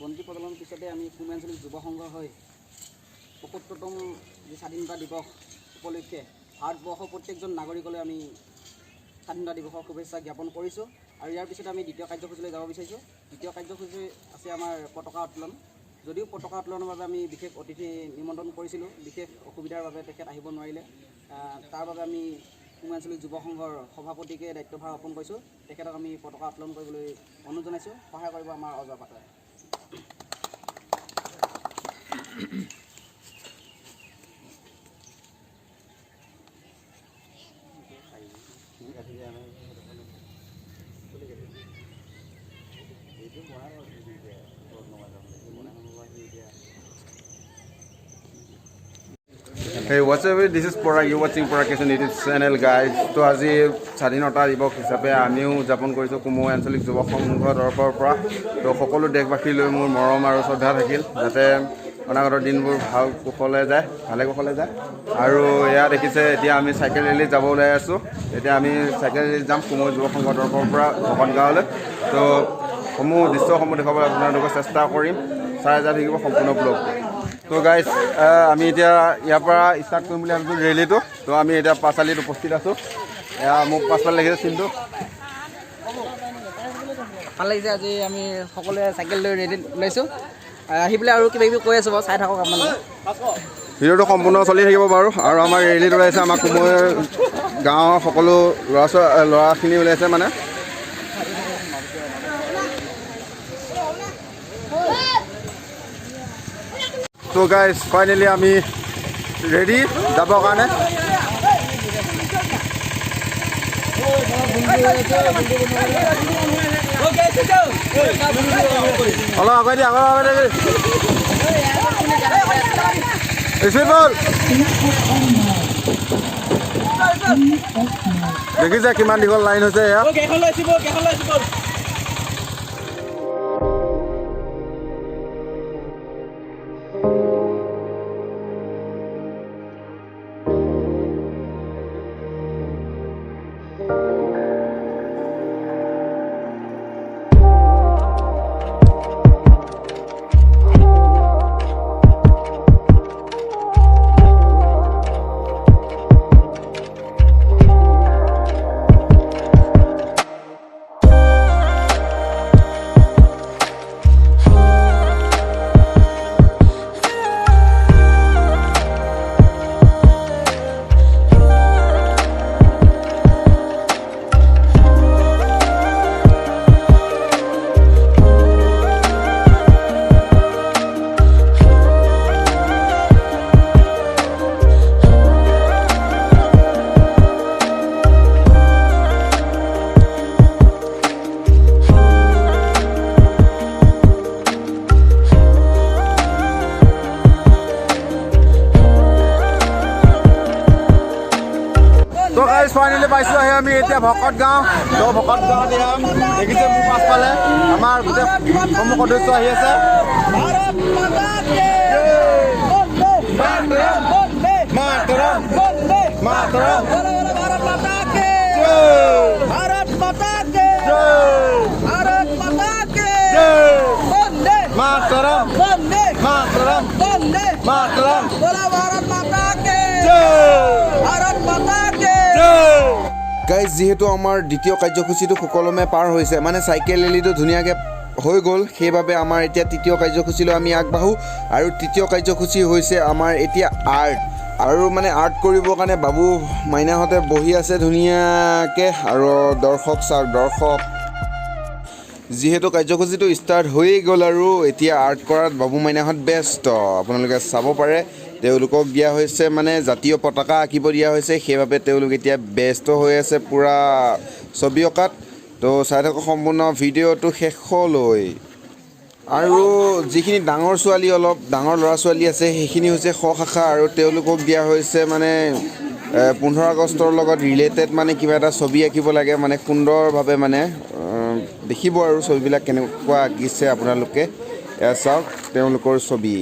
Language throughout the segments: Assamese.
বন্তি প্ৰজ্বলনৰ পিছতে আমি কুমই আঞ্চলিক যুৱ সংঘ হৈ ৭৫তম যি স্বাধীনতা দিৱস উপলক্ষে ভাৰতবৰ্ষৰ প্ৰত্যেকজন নাগৰিকলৈ আমি স্বাধীনতা দিৱসৰ শুভেচ্ছা জ্ঞাপন কৰিছোঁ। আৰু ইয়াৰ পিছতে আমি দ্বিতীয় কাৰ্যসূচীলৈ যাব বিচাৰিছোঁ। দ্বিতীয় কাৰ্যসূচী আছে আমাৰ পতাকা উত্তোলন। যদিও পতাকা উত্তোলনৰ বাবে আমি বিশেষ অতিথি নিমন্ত্ৰণ কৰিছিলোঁ, বিশেষ অসুবিধাৰ বাবে তেখেত আহিব নোৱাৰিলে। তাৰ বাবে আমি কুমই আঞ্চলিক যুৱ সংঘৰ সভাপতিকে দায়িত্বভাৰ অৰ্পণ কৰিছোঁ। তেখেতক আমি পতাকা উত্তোলন কৰিবলৈ অনুৰোধ জনাইছোঁ। সহায় কৰিব আমাৰ Ajay পাটৰে। Hey, what's up? This is Parag. You're watching Parag YouTube channel, guys. So আজি স্বাধীনতা দিৱস হিচাপে আমিও উদযাপন কৰিছোঁ কুমই আঞ্চলিক যুৱ সংঘৰ তৰফৰ পৰা। তো সকলো দেশবাসীলৈ মোৰ মৰম আৰু শ্ৰদ্ধা থাকিল, যাতে অনাগত দিনবোৰ ভালে কুশলে যায়। আৰু এয়া দেখিছে, এতিয়া আমি চাইকেল ৰেলীত যাব ওলাই আছোঁ। এতিয়া আমি চাইকেল ৰেলীত যাম কুমই যুৱ সংঘৰ তৰফৰ পৰা ভকত গাঁৱলৈ। তো দৃশ্যসমূহ দেখাবলৈ আপোনালোকক চেষ্টা কৰিম। চাই যাই থাকিব সম্পূৰ্ণ ব্লগ। তো গাইজ, আমি এতিয়া ইয়াৰ পৰা ষ্টাৰ্ট কৰিম বুলি ভাবিছোঁ ৰেলীটো। তো আমি এতিয়া পাঁচআলিত উপস্থিত আছোঁ। এয়া মোক পাছফালে লাগিছে চিনটো। ভাল লাগিছে। আজি আমি সকলোৱে চাইকেল লৈ ৰেলীত ওলাইছোঁ। আহি পেলাই আৰু কিবা কিবি কৈ আছোঁ বাৰু, চাই থাকক আপোনালোকে। ভিডিঅ'টো সম্পূৰ্ণ চলি থাকিব বাৰু। আৰু আমাৰ ৰেলীত ওলাইছে আমাৰ কুমই গাঁৱৰ সকলো ল'ৰাখিনি ওলাইছে মানে। তো গাইজ, ফাইনেলি আমি ৰেডি যাবৰ কাৰণে। অলপ আগুৱাই দিয়া, দেখিছে কিমান দীঘল লাইন হৈছে এয়া। ফাইনেলি পাইছোঁ আহি আমি এতিয়া ভকত গাঁও। তো ভকত গাঁৱত দেখিছে মোৰ পাছফালে আমাৰ গোটেই সমূহ সদস্য আহি আছে। গাইজ, যিহেতু আমাৰ দ্বিতীয় কাৰ্যসূচীটো সুকলমে পাৰ হৈছে, মানে চাইকেল ৰেলীটো ধুনীয়াকৈ হৈ গ'ল, সেইবাবে আমাৰ এতিয়া তৃতীয় কাৰ্যসূচীলৈ আমি আগবাঢ়োঁ। আৰু তৃতীয় কাৰ্যসূচী হৈছে আমাৰ এতিয়া আৰ্ট। আৰু মানে আৰ্ট কৰিবৰ কাৰণে বাবু মাইনাহঁতে বহি আছে ধুনীয়াকৈ। আৰু দৰ্শক চাওক, দৰ্শক। যিহেতু কাৰ্যসূচীটো ষ্টাৰ্ট হৈয়ে গ'ল আৰু এতিয়া আৰ্ট কৰাত বাবু মাইনাহঁত ব্যস্ত। আপোনালোকে চাব পাৰে, তেওঁলোকক দিয়া হৈছে মানে জাতীয় পতাকা আঁকিব দিয়া হৈছে, সেইবাবে তেওঁলোক এতিয়া ব্যস্ত হৈ আছে পূৰা ছবি অঁকাত। তো চাই থাকক সম্পূৰ্ণ ভিডিঅ'টো শেষলৈ। আৰু যিখিনি ডাঙৰ ছোৱালী, অলপ ডাঙৰ ল'ৰা ছোৱালী আছে, সেইখিনি হৈছে শ শাখা। আৰু তেওঁলোকক দিয়া হৈছে মানে 15 আগষ্টৰ লগত ৰিলেটেড মানে কিবা এটা ছবি আঁকিব লাগে, মানে সুন্দৰভাৱে মানে দেখিব আৰু ছবিবিলাক কেনেকুৱা আঁকিছে আপোনালোকে। এয়া চাওক তেওঁলোকৰ ছবি।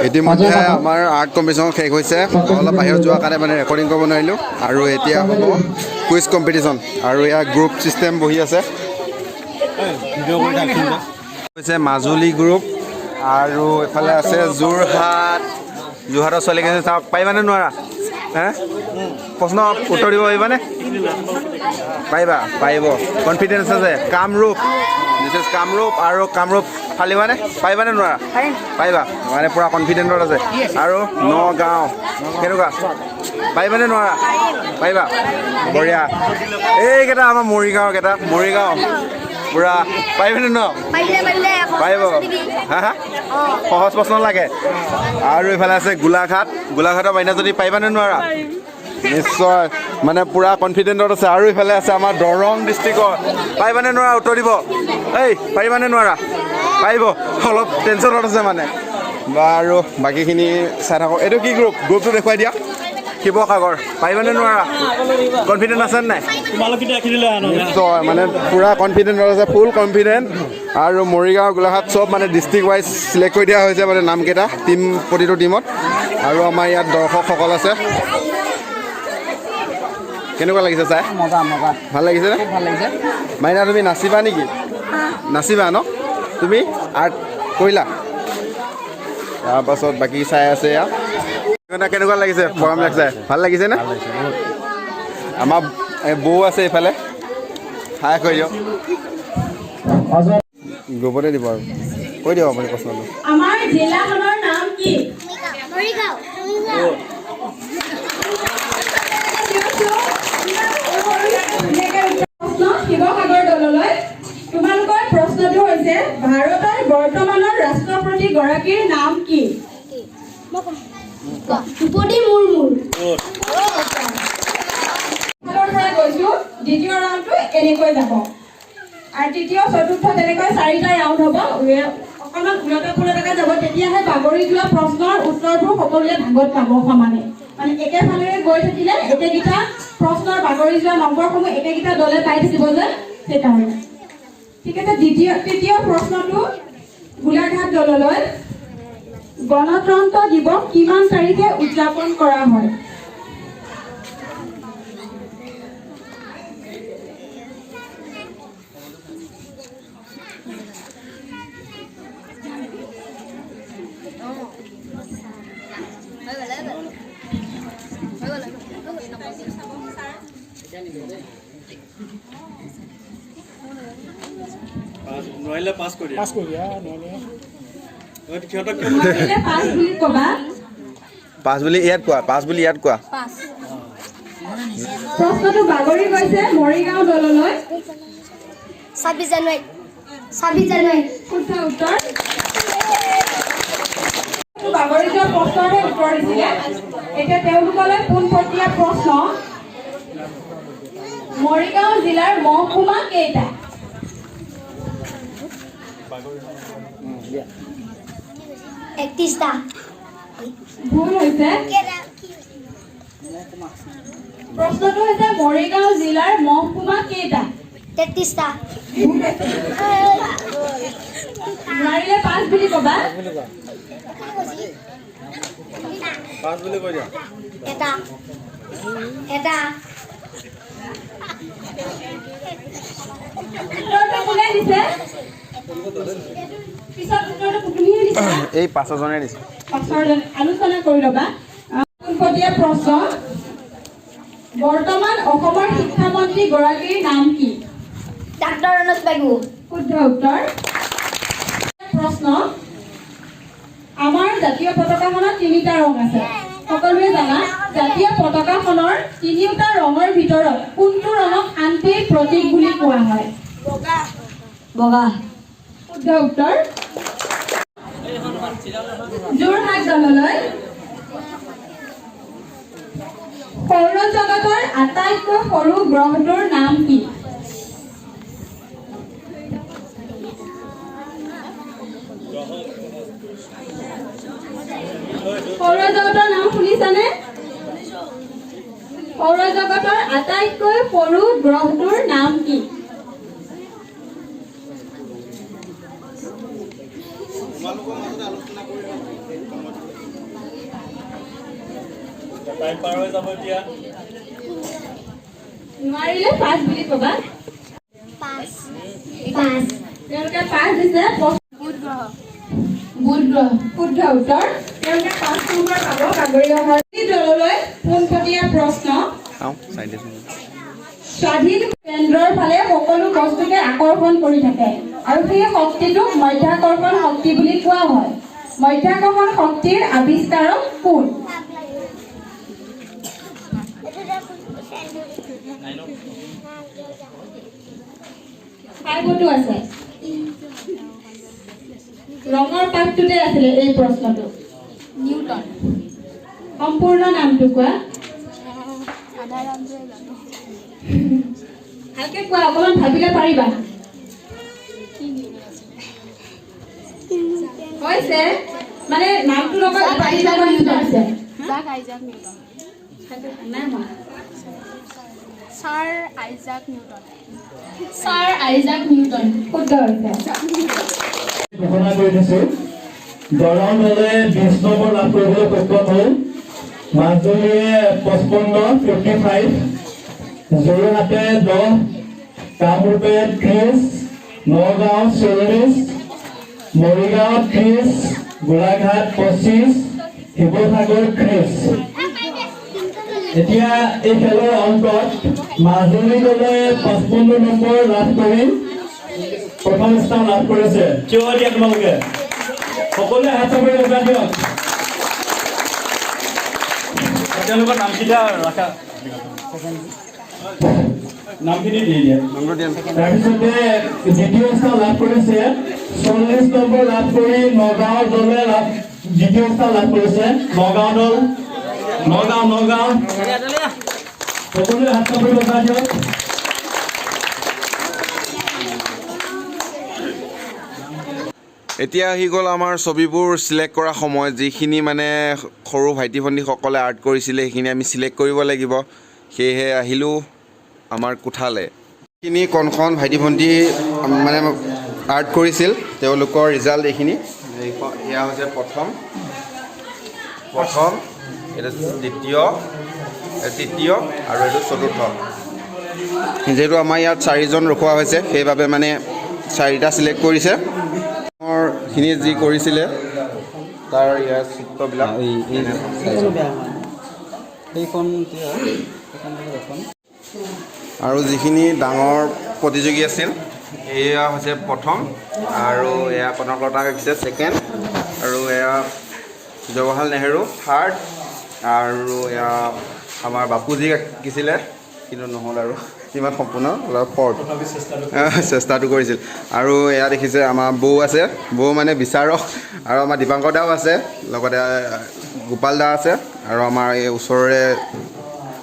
ইতিমধ্যে আমাৰ আৰ্ট কম্পিটিশ্যন শেষ হৈছে অলপ বাহিৰত যোৱাৰ কাৰণে মানে ৰেকৰ্ডিং কৰিব নোৱাৰিলোঁ আৰু এতিয়া হ'ব কুইজ কম্পিটিশ্যন আৰু ইয়াৰ গ্ৰুপ ছিষ্টেম বহি আছে হৈছে মাজুলী গ্ৰুপ আৰু এফালে আছে যোৰহাটৰ ছোৱালীকেইজনী চাওক পাৰিবানে নোৱাৰা হে প্ৰশ্ন উত্তৰ দিব পাৰিবানে পাৰিব কনফিডেঞ্চ আছে কামৰূপ আৰু কামৰূপ ফালিবানে পাৰিবানে নোৱাৰা পাৰিবা মানে পূৰা কনফিডেণ্টত আছে আৰু নগাঁও কেনেকুৱা পাৰিবানে নোৱাৰা পাৰিবা বঢ়িয়া এইকেইটা আমাৰ মৰিগাঁও পূৰা পাৰিবানে ন পাৰিব হা সহজ প্ৰশ্ন লাগে আৰু এইফালে আছে গোলাঘাটৰ মাইনা যদি পাৰিবানে নোৱাৰা নিশ্চয় মানে পূৰা কনফিডেণ্টত আছে আৰু ইফালে আছে আমাৰ দৰং ডিষ্ট্ৰিক্টৰ পাৰিবানে নোৱাৰা উত্তৰ দিব পাৰিবানে নোৱাৰা পাৰিব অলপ টেনশ্যনত আছে মানে বাৰু বাকীখিনি চাই থাকক এইটো কি গ্ৰুপটো দেখুৱাই দিয়া শিৱসাগৰ পাৰিবানে নোৱাৰা কনফিডেণ্ট আছে নাই নিশ্চয় মানে পূৰা কনফিডেণ্টত আছে ফুল কনফিডেণ্ট আৰু মৰিগাঁও গোলাঘাট চব মানে ডিষ্ট্ৰিক্ট ৱাইজ চিলেক্ট কৰি দিয়া হৈছে মানে নামকেইটা প্ৰতিটো টীমত আৰু আমাৰ ইয়াত দৰ্শকসকল আছে কেনেকুৱা লাগিছে চাই ভাল লাগিছে নে মাইনা তুমি নাচিবা নেকি নাচিবা ন তুমি আৰ্ট কৰিলা তাৰপাছত বাকী চাই আছে এয়া কেনেকুৱা লাগিছে প্ৰগ্ৰামবিলাক চাই ভাল লাগিছে নে আমাৰ বৌ আছে এইফালে হাই কৈ দিয়ক গ্ৰুপতে দিব আৰু কৈ দিয়ক আপুনি প্ৰশ্নটো আমাৰ জিলাখনৰ নাম কি মৰিগাঁও শিৱসাগৰ দললৈ তোমালোকৰ প্ৰশ্নটো হৈছে ভাৰতৰ বৰ্তমানৰ ৰাষ্ট্ৰপতি গৰাকীৰ নাম কি দ্ৰুপদী মুৰ্মু গৈছো দ্বিতীয় ৰাউণ্ডটো এনেকৈ যাব আৰু তৃতীয় চতুৰ্থ তেনেকৈ 4টা ৰাউণ্ড হ'ব অকণমান উলটা যাব তেতিয়াহে বাগৰি যোৱা প্ৰশ্নৰ উত্তৰবোৰ সকলোৱে ভাগত পাব সমানে মানে একেফালেৰে গৈ থাকিলে একেকেইটা প্ৰশ্নৰ বাগৰি যোৱা নম্বৰসমূহ একেকেইটা দলে পাই থাকিব যে সেইকাৰণে ঠিক আছে তৃতীয় প্ৰশ্নটো গোলাঘাট দললৈ গণতন্ত্ৰ দিৱস কিমান তাৰিখে উদযাপন কৰা হয় নোৱাৰিলে পাছ কৰি দিয়া পাঁচ বুলি ইয়াত কোৱা প্ৰশ্নটো বাগৰি গৈছে মৰিগাঁও দললৈ 26 জানুৱাৰী শুদ্ধ উত্তৰ বাগৰি যোৱা প্ৰশ্নৰে উত্তৰ দিছিলে এতিয়া তেওঁলোকলৈ পোনপটীয়া প্ৰশ্ন মৰিগাঁও জিলাৰ মহকুমা কেইটা 31টা ভুল হৈছে প্ৰশ্নটো হৈছে মৰিগাঁও জিলাৰ মহকুমা কেইটা 33টা নোৱাৰিলে 5 বুলি ক'বা পাছ বুলি কৈ দিয়া এটা উত্তৰটো কোনে দিছে পিছত উত্তৰটো তুমিয়ে দিছা এই 5জনে দিছে আলোচনা কৰি ল'বা পোনপটীয়া প্ৰশ্ন বৰ্তমান অসমৰ শিক্ষামন্ত্ৰী গৰাকীৰ নাম কি ডাক্তৰ ৰণত বাগু শুদ্ধ উত্তৰ প্ৰশ্ন আমাৰ জাতীয় পতাকাখনত 3টা ৰং আছে সকলোৱে জানা জাতীয় পতাকাখনৰ 3টা ৰঙৰ ভিতৰত কোনটো ৰঙক শান্তিৰ প্ৰতীক বুলি কোৱা হয় বগা শুদ্ধ উত্তৰ যোৰহাট দললৈ সৌৰজগতৰ আটাইতকৈ সৰু গ্ৰহটোৰ নাম কি সৌৰজগতৰ নাম শুনিছানে? সৌৰজগতৰ আটাইতকৈ সৰু গ্ৰহটোৰ নাম কি? টাইম পাৰ হৈ যাব এতিয়া। নোৱাৰিলে 5 বুলি ক'বা। 5 তেওঁলোকে 5 দিছে। বুধ গ্ৰহ শুদ্ধ উত্তৰ। তেওঁলোকে 5 নম্বৰ পাব। বাগৰি অহা দললৈ পোনপটীয়া প্ৰশ্ন। স্বাধীন কেন্দ্ৰৰ ফালে সকলো বস্তুকে আকৰ্ষণ কৰি থাকে আৰু সেই শক্তিটোক মধ্যাকৰ্ষণ শক্তি বুলি কোৱা হয়। মধ্যাকৰ্ষণ শক্তিৰ আৱিষ্কাৰক কোন? ফাইভতো আছে। ৰঙৰ পাঠটোতে আছিলে এই প্ৰশ্নটো। নিউটন। সম্পূৰ্ণ নামটো কোৱা। ভালকে কোৱা, অকণমান ভাবিলে পাৰিবা। হৈছে মানে নামটো লগত উপাধি যাব আছে। Isaac Newton. নাই হোৱা। Sir Isaac Newton. Sir Isaac Newton. শুদ্ধ হৈছে। ঘোষণা কৰি দিছো দৰং দলে 20 নম্বৰ লাভ কৰিবলৈ সক্ষম হ'ল। মাজুলীয়ে 55 যোৰহাটে 10, কামৰূপে 30, নগাঁও 40, মৰিগাঁও 30, গোলাঘাট 25, শিৱসাগৰ 30। এতিয়া এই খেলৰ অন্তত মাজুলী দলে 55 নম্বৰ লাভ কৰি প্ৰথম স্থান লাভ কৰিছে। থিয় দিয়া তোমালোকে সকলোৱে হাত চাপৰি লগাই দিয়ক। তেওঁলোকৰ নামকেইটা ৰাখা। নামখিনি দি দিয়ে। তাৰপিছতে দ্বিতীয় স্থান লাভ কৰিছে 40 নম্বৰ লাভ কৰি নগাঁও দলে দ্বিতীয় স্থান লাভ কৰিছে। নগাঁও দল নগাঁও সকলোৱে হাত চাপৰি লগাই দিয়ক। এতিয়া আহি গ'ল আমাৰ ছবিবোৰ চিলেক্ট কৰা সময়। যিখিনি মানে সৰু ভাইটি ভণ্টিসকলে আৰ্ট কৰিছিলে সেইখিনি আমি চিলেক্ট কৰিব লাগিব। সেয়েহে আহিলোঁ আমাৰ কোঠালে। যিখিনি কণ ভাইটি ভণ্টি মানে আৰ্ট কৰিছিল তেওঁলোকৰ ৰিজাল্ট এইখিনি। এয়া হৈছে প্ৰথম, এইটো দ্বিতীয়, তৃতীয় আৰু এইটো চতুৰ্থ। যিহেতু আমাৰ ইয়াত 4জন ৰখোৱা হৈছে সেইবাবে মানে 4টা চিলেক্ট কৰিছে। খিনি যি কৰিছিলে তাৰ ইয়াৰ চিত্ৰবিলাক আৰু যিখিনি ডাঙৰ প্ৰতিযোগী আছিল এয়া হৈছে প্ৰথম, আৰু এয়া কনকলতা আঁকিছে ছেকেণ্ড, আৰু এয়া জৱাহৰলাল নেহেৰু থাৰ্ড, আৰু এয়া আমাৰ বাপুজী আঁকিছিলে কিন্তু নহ'ল আৰু ইমান সম্পূৰ্ণ, অলপ ফৰ্থ চেষ্টাটো কৰিছিল। আৰু এয়া দেখিছে আমাৰ বৌ আছে, বৌ মানে বিচাৰক, আৰু আমাৰ দীপাংকৰ দাও আছে, লগতে গোপাল দা আছে, আৰু আমাৰ এই ওচৰৰে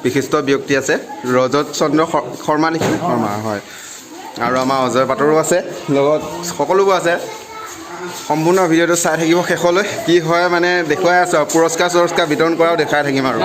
বিশিষ্ট ব্যক্তি আছে ৰজত চন্দ্ৰ শৰ্মা নেকি? শৰ্মা হয়। আৰু আমাৰ অজয় পাটৰো আছে, লগত সকলোবোৰ আছে। সম্পূৰ্ণ ভিডিঅ'টো চাই থাকিব শেষলৈ। কি হয় মানে দেখুৱাই আছোঁ আৰু পুৰস্কাৰ বিতৰণ কৰাও দেখাই থাকিম আৰু।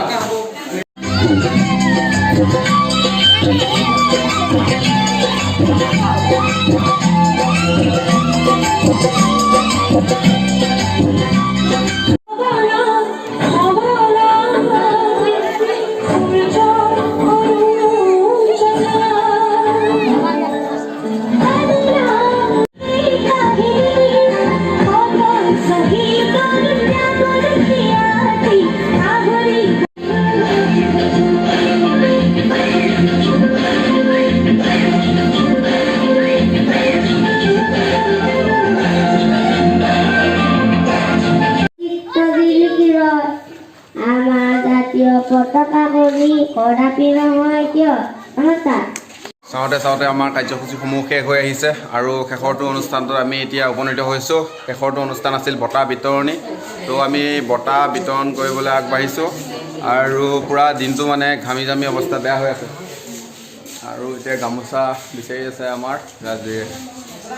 চাওঁতে আমাৰ কাৰ্যসূচীসমূহ শেষ হৈ আহিছে, আৰু শেষৰটো অনুষ্ঠানটোত আমি এতিয়া উপনীত হৈছোঁ। শেষৰটো অনুষ্ঠান আছিল বঁটা বিতৰণি। তো আমি বঁটা বিতৰণ কৰিবলৈ আগবাঢ়িছোঁ, আৰু পূৰা দিনটো মানে ঘামি জামি অৱস্থা বেয়া হৈ আছে, আৰু এতিয়া গামোচা বিচাৰি আছে আমাৰ ৰাজবীৰে।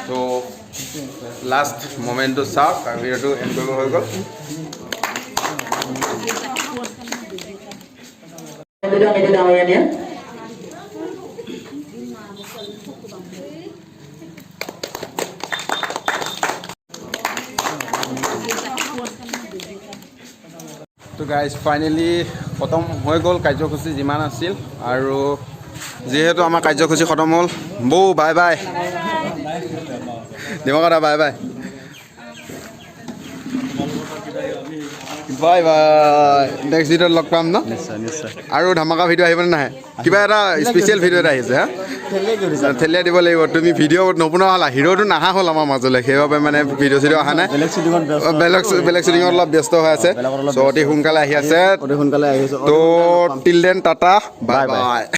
তো লাষ্ট মমেণ্টটো চাওক, আৰু ভিডিঅ'টো এণ্ড কৰিব হৈ গ'ল। দিয়ক এতিয়া ডাঙৰীয়া নিয়ে তো গাইজ ফাইনেলি খতম হৈ গ'ল কাৰ্যসূচী যিমান আছিল আৰু যিহেতু আমাৰ কাৰ্যসূচী খতম হ'ল বৌ bye bye দিমাকতা bye bye bye bye next ভিডিঅ'ত লগ পাম ন আৰু ধামাকা ভিডিঅ' আহিবনে নাহে কিবা এটা স্পেচিয়েল ভিডিঅ' এটা আহিছে হা ঠেলিয়াই দিব লাগিব তুমি ভিডিঅ' নবনোৱা হ'লা হিৰোটো নাহা হ'ল আমাৰ মাজলৈ সেইবাবে মানে ভিডিঅ' চিডিঅ' অহা নাই বেলেগ শ্বুটিঙত অলপ ব্যস্ত হৈ আছে চ' অতি সোনকালে আহি আছে ত' till then tata bye bye